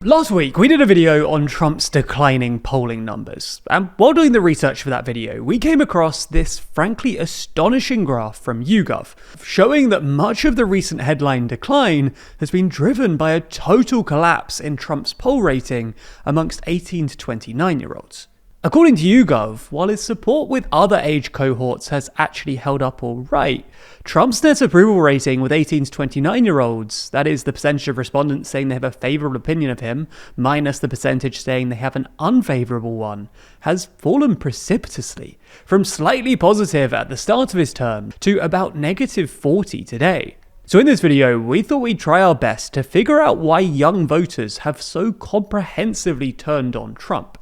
Last week, we did a video on Trump's declining polling numbers, and while doing the research for that video, we came across this frankly astonishing graph from YouGov, showing that much of the recent headline decline has been driven by a total collapse in Trump's poll rating amongst 18 to 29-year-olds. According to YouGov, while his support with other age cohorts has actually held up all right, Trump's net approval rating with 18 to 29-year-olds, that is the percentage of respondents saying they have a favourable opinion of him, minus the percentage saying they have an unfavourable one, has fallen precipitously, from slightly positive at the start of his term to about negative 40 today. So in this video, we thought we'd try our best to figure out why young voters have so comprehensively turned on Trump.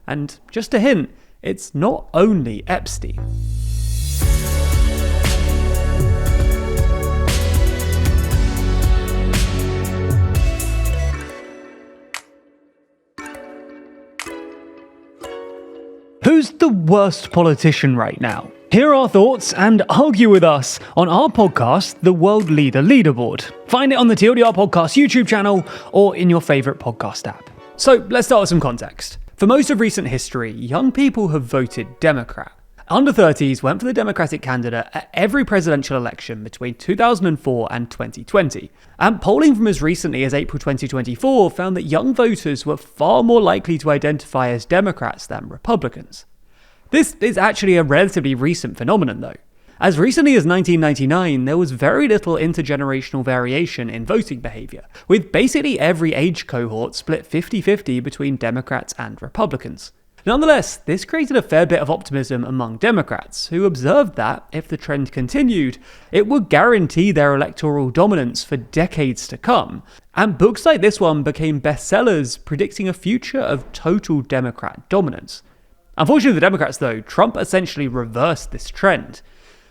And just a hint, it's not only Epstein. Who's the worst politician right now? Hear our thoughts and argue with us on our podcast, The World Leader Leaderboard. Find it on the TLDR Podcast YouTube channel or in your favourite podcast app. So let's start with some context. For most of recent history, young people have voted Democrat. Under 30s went for the Democratic candidate at every presidential election between 2004 and 2020. And polling from as recently as April 2024 found that young voters were far more likely to identify as Democrats than Republicans. This is actually a relatively recent phenomenon though. As recently as 1999, there was very little intergenerational variation in voting behaviour, with basically every age cohort split 50-50 between Democrats and Republicans. Nonetheless, this created a fair bit of optimism among Democrats, who observed that, if the trend continued, it would guarantee their electoral dominance for decades to come, and books like this one became bestsellers predicting a future of total Democrat dominance. Unfortunately for the Democrats though, Trump essentially reversed this trend.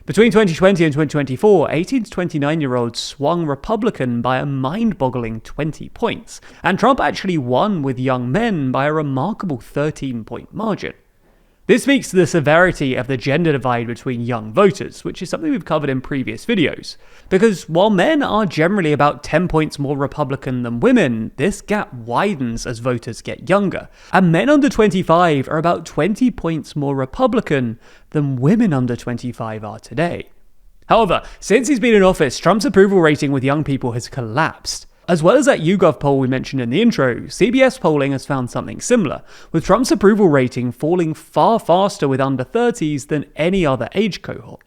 Between 2020 and 2024, 18 to 29-year-olds swung Republican by a mind-boggling 20 points, and Trump actually won with young men by a remarkable 13-point margin. This speaks to the severity of the gender divide between young voters, which is something we've covered in previous videos. Because while men are generally about 10 points more Republican than women, this gap widens as voters get younger. And men under 25 are about 20 points more Republican than women under 25 are today. However, since he's been in office, Trump's approval rating with young people has collapsed. As well as that YouGov poll we mentioned in the intro, CBS polling has found something similar, with Trump's approval rating falling far faster with under 30s than any other age cohort.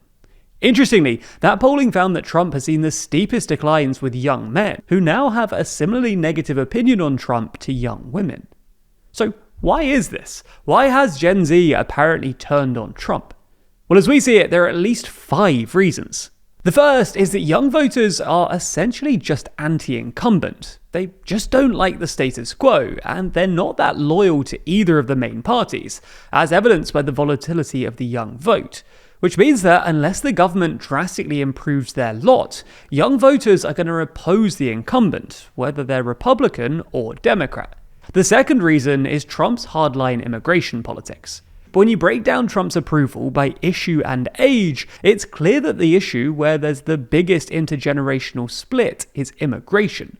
Interestingly, that polling found that Trump has seen the steepest declines with young men, who now have a similarly negative opinion on Trump to young women. So why is this? Why has Gen Z apparently turned on Trump? Well, as we see it, there are at least 5 reasons. The first is that young voters are essentially just anti-incumbent. They just don't like the status quo, and they're not that loyal to either of the main parties, as evidenced by the volatility of the young vote. Which means that unless the government drastically improves their lot, young voters are going to oppose the incumbent, whether they're Republican or Democrat. The second reason is Trump's hardline immigration politics. But when you break down Trump's approval by issue and age, it's clear that the issue where there's the biggest intergenerational split is immigration.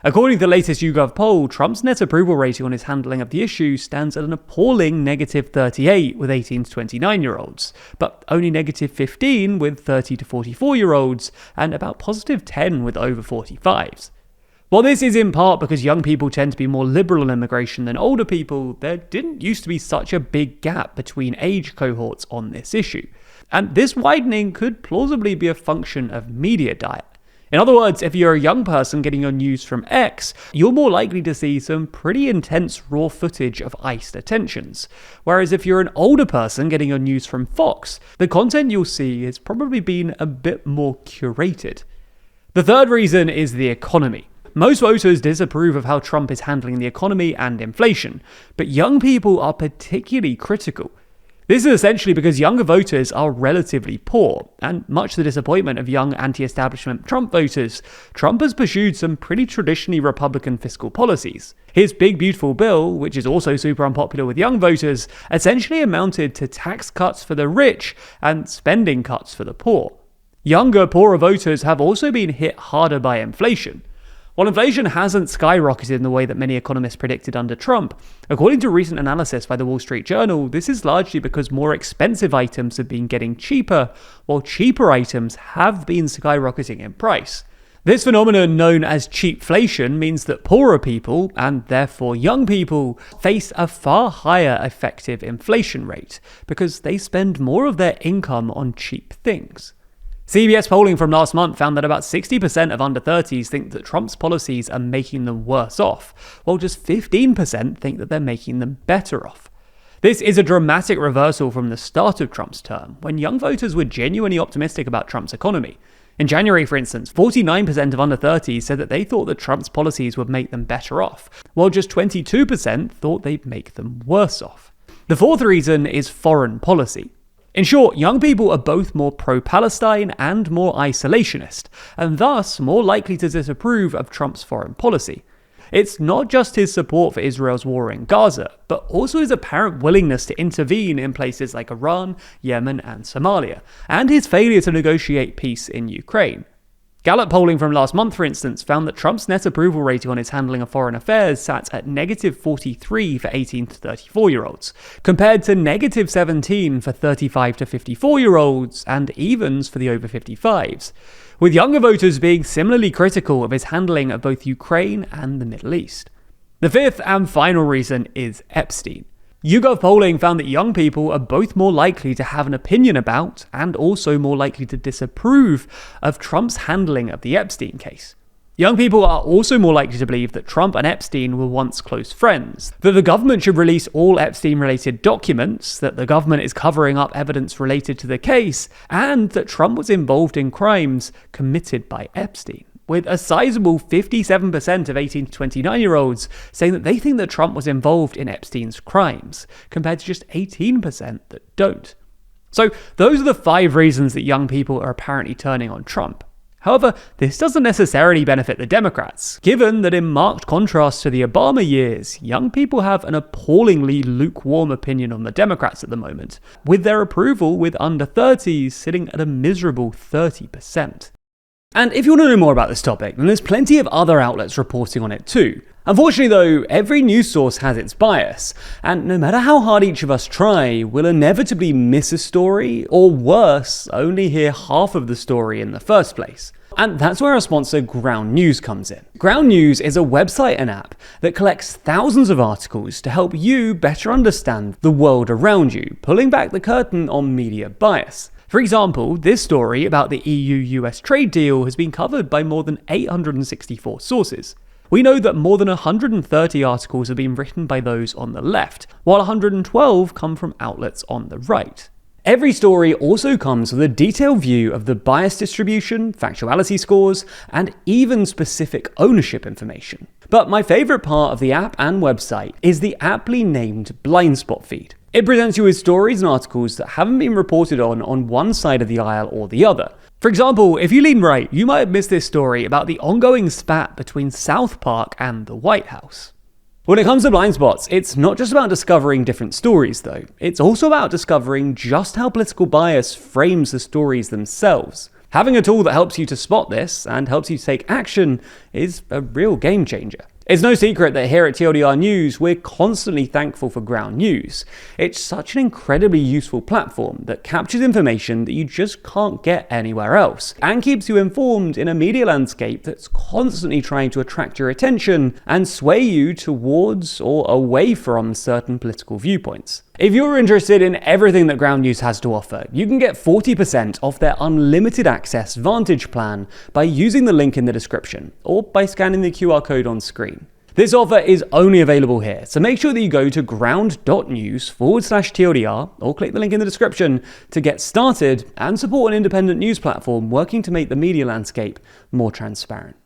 According to the latest YouGov poll, Trump's net approval rating on his handling of the issue stands at an appalling negative 38 with 18 to 29-year-olds, but only negative 15 with 30 to 44-year-olds, and about positive 10 with over 45s. While this is in part because young people tend to be more liberal on immigration than older people, there didn't used to be such a big gap between age cohorts on this issue. And this widening could plausibly be a function of media diet. In other words, if you're a young person getting your news from X, you're more likely to see some pretty intense raw footage of ICE detentions. Whereas if you're an older person getting your news from Fox, the content you'll see has probably been a bit more curated. The third reason is the economy. Most voters disapprove of how Trump is handling the economy and inflation, but young people are particularly critical. This is essentially because younger voters are relatively poor, and much to the disappointment of young anti-establishment Trump voters, Trump has pursued some pretty traditionally Republican fiscal policies. His big beautiful bill, which is also super unpopular with young voters, essentially amounted to tax cuts for the rich and spending cuts for the poor. Younger, poorer voters have also been hit harder by inflation. While inflation hasn't skyrocketed in the way that many economists predicted under Trump, according to recent analysis by the Wall Street Journal, this is largely because more expensive items have been getting cheaper, while cheaper items have been skyrocketing in price. This phenomenon, known as cheapflation, means that poorer people, and therefore young people, face a far higher effective inflation rate because they spend more of their income on cheap things. CBS polling from last month found that about 60% of under 30s think that Trump's policies are making them worse off, while just 15% think that they're making them better off. This is a dramatic reversal from the start of Trump's term, when young voters were genuinely optimistic about Trump's economy. In January, for instance, 49% of under 30s said that they thought that Trump's policies would make them better off, while just 22% thought they'd make them worse off. The fourth reason is foreign policy. In short, young people are both more pro-Palestine and more isolationist, and thus more likely to disapprove of Trump's foreign policy. It's not just his support for Israel's war in Gaza, but also his apparent willingness to intervene in places like Iran, Yemen, and Somalia, and his failure to negotiate peace in Ukraine. Gallup polling from last month, for instance, found that Trump's net approval rating on his handling of foreign affairs sat at -43 for 18 to 34-year-olds, compared to -17 for 35 to 54-year-olds and evens for the over 55s, with younger voters being similarly critical of his handling of both Ukraine and the Middle East. The fifth and final reason is Epstein. YouGov polling found that young people are both more likely to have an opinion about and also more likely to disapprove of Trump's handling of the Epstein case. Young people are also more likely to believe that Trump and Epstein were once close friends, that the government should release all Epstein-related documents, that the government is covering up evidence related to the case, and that Trump was involved in crimes committed by Epstein, with a sizable 57% of 18 to 29-year-olds saying that they think that Trump was involved in Epstein's crimes, compared to just 18% that don't. So those are the 5 reasons that young people are apparently turning on Trump. However, this doesn't necessarily benefit the Democrats, given that in marked contrast to the Obama years, young people have an appallingly lukewarm opinion on the Democrats at the moment, with their approval with under 30s sitting at a miserable 30%. And if you want to know more about this topic, then there's plenty of other outlets reporting on it too. Unfortunately though, every news source has its bias, and no matter how hard each of us try, we'll inevitably miss a story, or worse, only hear half of the story in the first place. And that's where our sponsor Ground News comes in. Ground News is a website and app that collects thousands of articles to help you better understand the world around you, pulling back the curtain on media bias. For example, this story about the EU-US trade deal has been covered by more than 864 sources. We know that more than 130 articles have been written by those on the left, while 112 come from outlets on the right. Every story also comes with a detailed view of the bias distribution, factuality scores, and even specific ownership information. But my favourite part of the app and website is the aptly named blind spot feed. It presents you with stories and articles that haven't been reported on one side of the aisle or the other. For example, if you lean right, you might have missed this story about the ongoing spat between South Park and the White House. When it comes to blind spots, it's not just about discovering different stories though. It's also about discovering just how political bias frames the stories themselves. Having a tool that helps you to spot this and helps you take action is a real game changer. It's no secret that here at TLDR News, we're constantly thankful for Ground News. It's such an incredibly useful platform that captures information that you just can't get anywhere else, and keeps you informed in a media landscape that's constantly trying to attract your attention and sway you towards or away from certain political viewpoints. If you're interested in everything that Ground News has to offer, you can get 40% off their unlimited access Vantage plan by using the link in the description, or by scanning the QR code on screen. This offer is only available here, so make sure that you go to ground.news/TLDR or click the link in the description to get started and support an independent news platform working to make the media landscape more transparent.